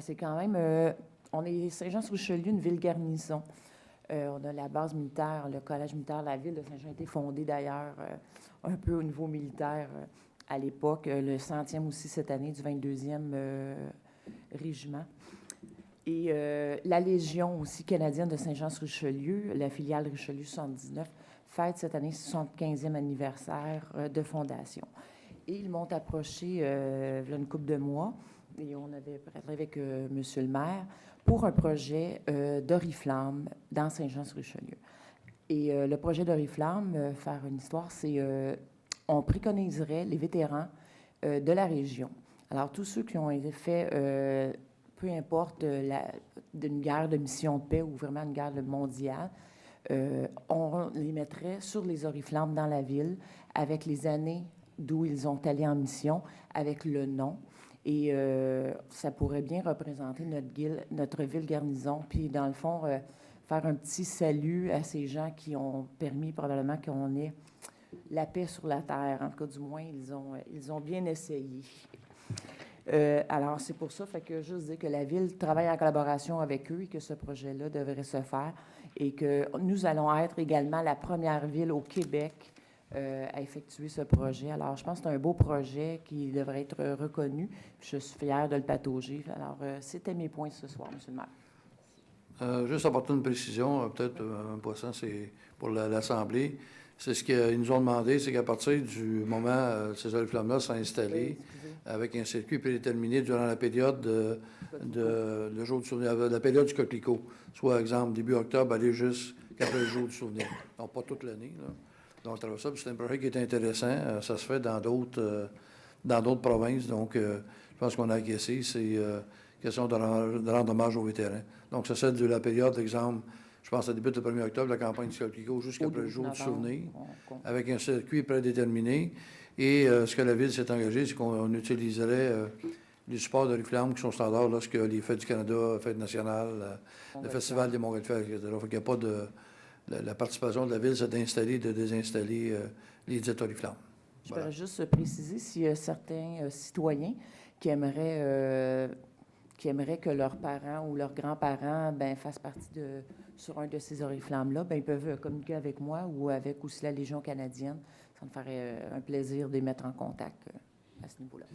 C'est quand même... on est Saint-Jean-sur-Richelieu, une ville garnison. On a la base militaire, le collège militaire. La ville de Saint-Jean a été fondée d'ailleurs un peu au niveau militaire à l'époque. Le 100e aussi cette année du 22e régiment. Et la Légion aussi canadienne de Saint-Jean-sur-Richelieu, la filiale Richelieu 79, fête cette année 75e anniversaire de fondation. Et ils m'ont approché il y a une couple de mois, et on avait parlé avec monsieur le maire, pour un projet d'Oriflamme dans Saint-Jean-sur-Richelieu. Et le projet d'Oriflamme, faire une histoire, c'est on préconiserait les vétérans de la région. Alors, tous ceux qui ont été faits, peu importe d'une guerre de mission de paix ou vraiment une guerre mondiale, on les mettrait sur les oriflammes dans la ville avec les années d'où ils ont allé en mission, avec le nom. Et ça pourrait bien représenter notre ville garnison. Puis, dans le fond, faire un petit salut à ces gens qui ont permis probablement qu'on ait la paix sur la terre. En tout cas, du moins, ils ont bien essayé. Alors, c'est pour ça, fait que juste dire que la Ville travaille en collaboration avec eux et que ce projet-là devrait se faire et que nous allons être également la première ville au Québec à effectuer ce projet. Alors, je pense que c'est un beau projet qui devrait être reconnu. Je suis fière de le patauger. Alors, c'était mes points ce soir, M. le maire. Juste apporter une précision, peut-être un poisson, c'est pour l'Assemblée. C'est ce qu'ils nous ont demandé, c'est qu'à partir du moment où ces oriflammes-là sont installés, avec un circuit prédéterminé durant la période le jour du souvenir, la période du coquelicot, soit, exemple, début octobre, aller jusqu'après le jour du souvenir. Donc, pas toute l'année, là. Donc, c'est un projet qui est intéressant. Ça se fait dans d'autres provinces. Donc, je pense qu'on a acquiescé. C'est question de rendre hommage aux vétérans. Donc, ça c'est de la période, exemple, je pense que ça débute le 1er octobre, la campagne du coquelicot, jusqu'après le jour du souvenir, avec un circuit prédéterminé. Et ce que la Ville s'est engagée, c'est qu'on utiliserait les supports d'oriflammes qui sont standards lorsque les Fêtes du Canada, Fêtes nationales, le Festival des Montgolfières, etc. Il n'y a pas de... La participation de la Ville, c'est d'installer, de désinstaller les dites oriflammes. Je voudrais juste préciser s'il y a certains citoyens qui aimeraient que leurs parents ou leurs grands-parents fassent partie sur un de ces oriflammes-là, ils peuvent communiquer avec moi ou avec aussi la Légion canadienne. Ça me ferait un plaisir de les mettre en contact à ce niveau-là.